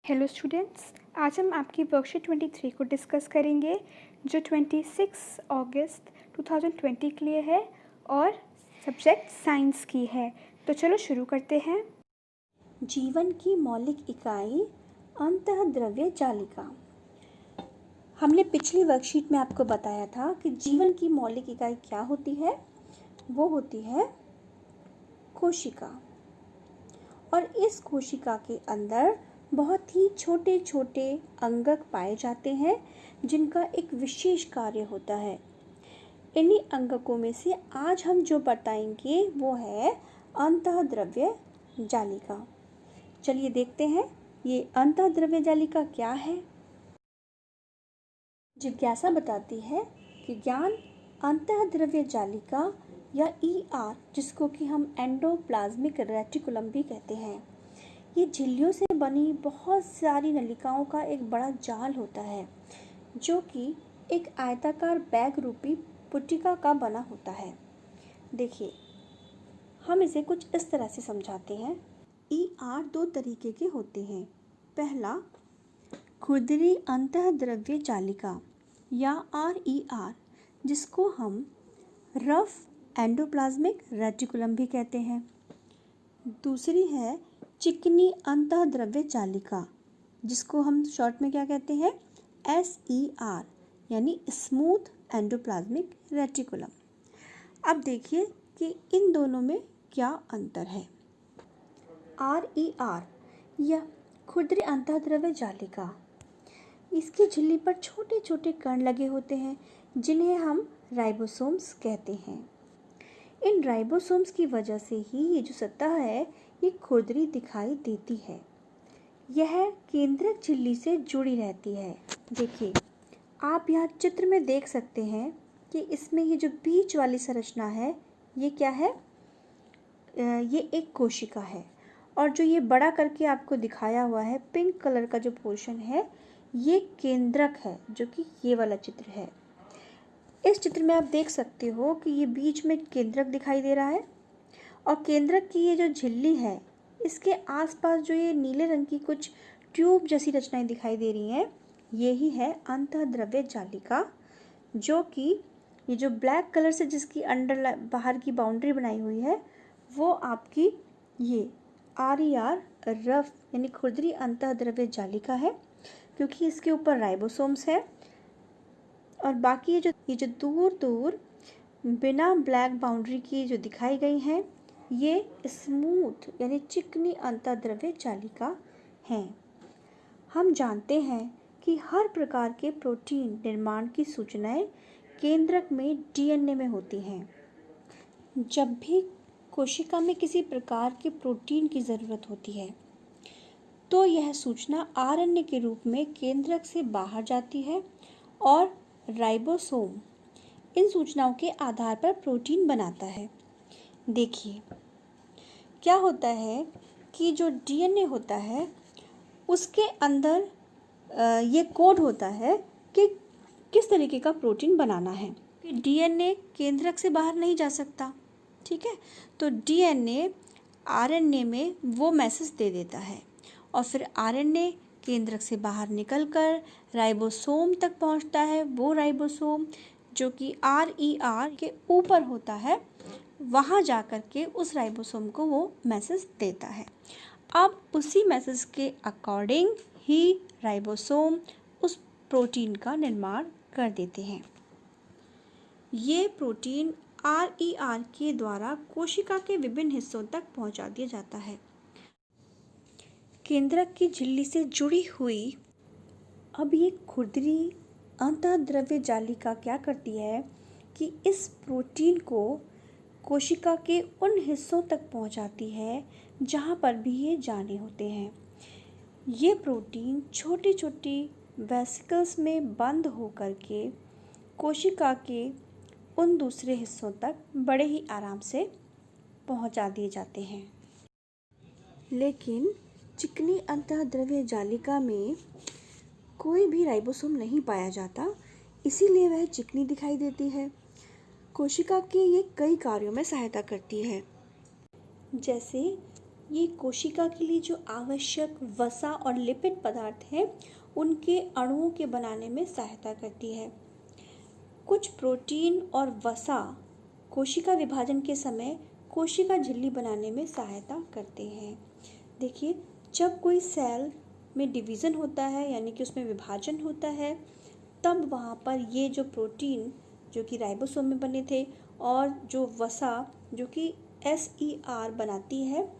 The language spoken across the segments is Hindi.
हेलो स्टूडेंट्स, आज हम आपकी वर्कशीट 23 को डिस्कस करेंगे जो 26 अगस्त 2020 के लिए है और सब्जेक्ट साइंस की है। तो चलो शुरू करते हैं। जीवन की मौलिक इकाई अंतःद्रव्य जालिका। हमने पिछली वर्कशीट में आपको बताया था कि जीवन की मौलिक इकाई क्या होती है। वो होती है कोशिका, और इस कोशिका के अंदर बहुत ही छोटे छोटे अंगक पाए जाते हैं जिनका एक विशेष कार्य होता है। इन्हीं अंगकों में से आज हम जो बताएंगे वो है अंतःद्रव्य जालिका। चलिए देखते हैं ये अंतःद्रव्य जालिका क्या है। जिज्ञासा बताती है कि ज्ञान अंतःद्रव्य जालिका या ER, जिसको कि हम एंडोप्लाज्मिक रेटिकुलम भी कहते हैं, ये झिल्लियों से बनी बहुत सारी नलिकाओं का एक बड़ा जाल होता है जो कि एक आयताकार बैग रूपी पुटिका का बना होता है। देखिए, हम इसे कुछ इस तरह से समझाते हैं। ER दो तरीके के होते हैं। पहला, खुरदरी अंतःद्रव्य जालिका या RER, जिसको हम रफ एंडोप्लाज्मिक रेटिकुलम भी कहते हैं। दूसरी है चिकनी अंतःद्रव्य जालिका, जिसको हम शॉर्ट में क्या कहते हैं, SER, यानी स्मूथ एंडोप्लाज्मिक रेटिकुलम। अब देखिए कि इन दोनों में क्या अंतर है। RER या खुरदरी अंतःद्रव्य जालिका, इसकी झिल्ली पर छोटे छोटे कण लगे होते हैं जिन्हें हम राइबोसोम्स कहते हैं। इन राइबोसोम्स की वजह से ही ये जो सतह है ये खुरदरी दिखाई देती है। यह केंद्रक झिल्ली से जुड़ी रहती है। देखिए, आप यहाँ चित्र में देख सकते हैं कि इसमें ये जो बीच वाली संरचना है ये क्या है, ये एक कोशिका है। और जो ये बड़ा करके आपको दिखाया हुआ है पिंक कलर का जो पोर्शन है ये केंद्रक है, जो कि ये वाला चित्र है। इस चित्र में आप देख सकते हो कि ये बीच में केंद्रक दिखाई दे रहा है और केंद्रक की ये जो झिल्ली है इसके आसपास जो ये नीले रंग की कुछ ट्यूब जैसी रचनाएं दिखाई दे रही हैं, यही है अंतःद्रव्य जालिका, जो कि ये जो ब्लैक कलर से जिसकी अंडर बाहर की बाउंड्री बनाई हुई है वो आपकी ये RER रफ यानी खुरदरी अंतःद्रव्य जालिका है, क्योंकि इसके ऊपर राइबोसोम्स है। और बाकी ये जो दूर दूर बिना ब्लैक बाउंड्री की जो दिखाई गई हैं ये स्मूथ यानी चिकनी अंतःद्रव्य जालिका हैं। हम जानते हैं कि हर प्रकार के प्रोटीन निर्माण की सूचनाएं केंद्रक में DNA में होती हैं। जब भी कोशिका में किसी प्रकार के प्रोटीन की ज़रूरत होती है तो यह सूचना RNA के रूप में केंद्रक से बाहर जाती है और राइबोसोम इन सूचनाओं के आधार पर प्रोटीन बनाता है। देखिए, क्या होता है कि जो DNA होता है उसके अंदर ये कोड होता है कि किस तरीके का प्रोटीन बनाना है। DNA केंद्रक से बाहर नहीं जा सकता, ठीक है, तो DNA RNA में वो मैसेज दे देता है और फिर RNA केंद्रक से बाहर निकलकर राइबोसोम तक पहुंचता है। वो राइबोसोम जो कि RER के ऊपर होता है, वहां जाकर के उस राइबोसोम को वो मैसेज देता है। अब उसी मैसेज के अकॉर्डिंग ही राइबोसोम उस प्रोटीन का निर्माण कर देते हैं। ये प्रोटीन RER के द्वारा कोशिका के विभिन्न हिस्सों तक पहुंचा दिया जाता है। केंद्रक की झिल्ली से जुड़ी हुई अब ये खुरदरी अंतःद्रव्य जालिका क्या करती है कि इस प्रोटीन को कोशिका के उन हिस्सों तक पहुंचाती है जहां पर भी ये जाने होते हैं। ये प्रोटीन छोटी छोटी वेसिकल्स में बंद होकर के कोशिका के उन दूसरे हिस्सों तक बड़े ही आराम से पहुंचा दिए जाते हैं। लेकिन चिकनी अंतःद्रव्य जालिका में कोई भी राइबोसोम नहीं पाया जाता, इसीलिए वह चिकनी दिखाई देती है। कोशिका के ये कई कार्यों में सहायता करती है, जैसे ये कोशिका के लिए जो आवश्यक वसा और लिपिड पदार्थ हैं उनके अणुओं के बनाने में सहायता करती है। कुछ प्रोटीन और वसा कोशिका विभाजन के समय कोशिका झिल्ली बनाने में सहायता करते हैं। देखिए, जब कोई सेल में डिवीज़न होता है यानी कि उसमें विभाजन होता है, तब वहाँ पर ये जो प्रोटीन जो कि राइबोसोम में बने थे और जो वसा जो कि SER बनाती है,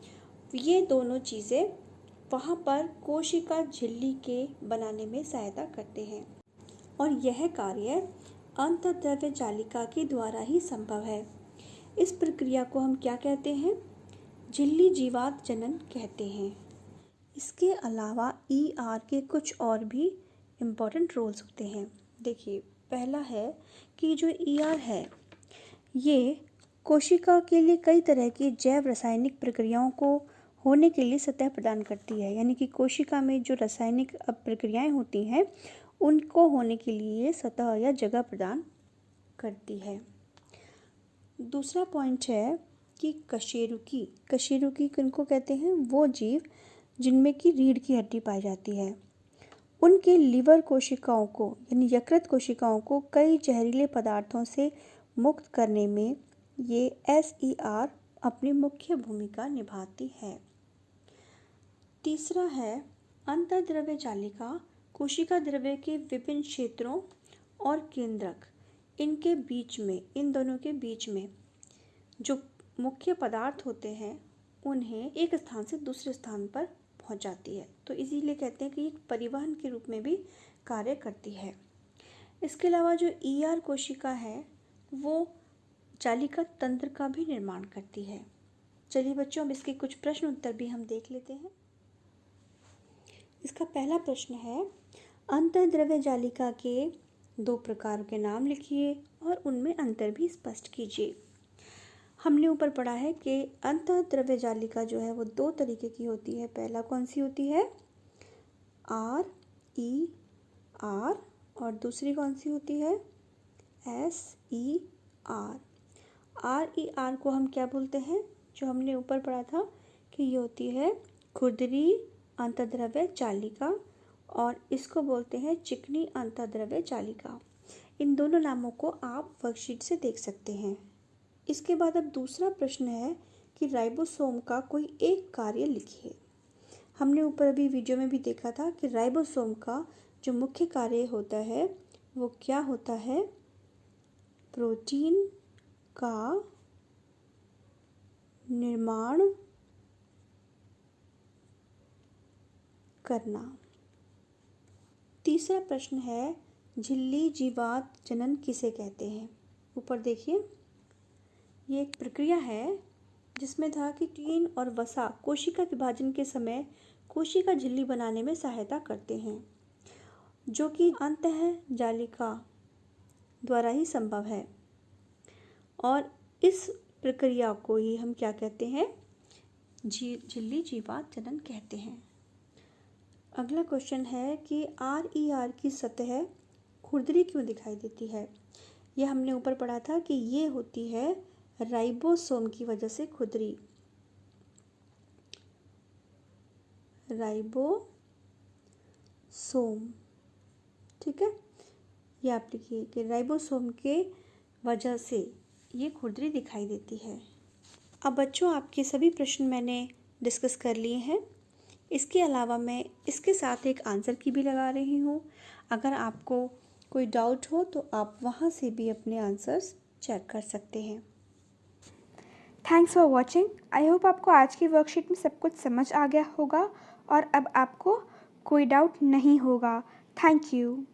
ये दोनों चीज़ें वहाँ पर कोशिका झिल्ली के बनाने में सहायता करते हैं और यह कार्य अंतःद्रव्य जालिका के द्वारा ही संभव है। इस प्रक्रिया को हम क्या कहते हैं? झिल्ली जीवात जनन कहते हैं। इसके अलावा ER के कुछ और भी इम्पॉर्टेंट रोल्स होते हैं। देखिए, पहला है कि जो ER है ये कोशिका के लिए कई तरह की जैव रासायनिक प्रक्रियाओं को होने के लिए सतह प्रदान करती है, यानी कि कोशिका में जो रासायनिक प्रक्रियाएं होती हैं उनको होने के लिए सतह या जगह प्रदान करती है। दूसरा पॉइंट है कि कशेरुकी किनको कहते हैं? वो जीव जिनमें कि रीढ़ की हड्डी पाई जाती है, उनके लिवर कोशिकाओं को यानी यकृत कोशिकाओं को कई जहरीले पदार्थों से मुक्त करने में ये SER अपनी मुख्य भूमिका निभाती है। तीसरा है अंतःद्रव्य जालिका कोशिका द्रव्य के विभिन्न क्षेत्रों और केंद्रक इनके बीच में, इन दोनों के बीच में जो मुख्य पदार्थ होते हैं उन्हें एक स्थान से दूसरे स्थान पर पहुंच जाती है, तो इसीलिए कहते हैं कि एक परिवहन के रूप में भी कार्य करती है। इसके अलावा जो ER कोशिका है वो जालिका तंत्र का भी निर्माण करती है। चलिए बच्चों, अब इसके कुछ प्रश्न उत्तर भी हम देख लेते हैं। इसका पहला प्रश्न है, अंतःद्रव्य जालिका के 2 प्रकार के नाम लिखिए और उनमें अंतर भी स्पष्ट कीजिए। हमने ऊपर पढ़ा है कि अंतःद्रव्य जालिका जो है वो 2 तरीके की होती है। पहला कौन सी होती है? RER और दूसरी कौन सी होती है? SER। RER को हम क्या बोलते हैं? जो हमने ऊपर पढ़ा था कि ये होती है खुरदरी अंतःद्रव्य जालिका और इसको बोलते हैं चिकनी अंतःद्रव्य जालिका। इन दोनों नामों को आप वर्कशीट से देख सकते हैं। इसके बाद अब दूसरा प्रश्न है कि राइबोसोम का कोई एक कार्य लिखिए। हमने ऊपर अभी वीडियो में भी देखा था कि राइबोसोम का जो मुख्य कार्य होता है वो क्या होता है? प्रोटीन का निर्माण करना। तीसरा प्रश्न है, झिल्ली जीवात जनन किसे कहते हैं? ऊपर देखिए, ये एक प्रक्रिया है जिसमें था कि प्रोटीन और वसा कोशिका विभाजन के समय कोशिका झिल्ली बनाने में सहायता करते हैं, जो कि अंतःजालिका द्वारा ही संभव है और इस प्रक्रिया को ही हम क्या कहते हैं? झिल्ली जीवात जनन कहते हैं। अगला क्वेश्चन है कि RER की सतह खुरदरी क्यों दिखाई देती है? यह हमने ऊपर पढ़ा था कि ये होती है राइबोसोम की वजह से खुरदरी। राइबोसोम, ठीक है, ये आप लिखिए कि राइबोसोम के वजह से ये खुरदरी दिखाई देती है। अब बच्चों, आपके सभी प्रश्न मैंने डिस्कस कर लिए हैं। इसके अलावा मैं इसके साथ एक आंसर की भी लगा रही हूँ। अगर आपको कोई डाउट हो तो आप वहाँ से भी अपने आंसर्स चेक कर सकते हैं। Thanks for watching. I hope आपको आज की वर्कशीट में सब कुछ समझ आ गया होगा और अब आपको कोई डाउट नहीं होगा। Thank you.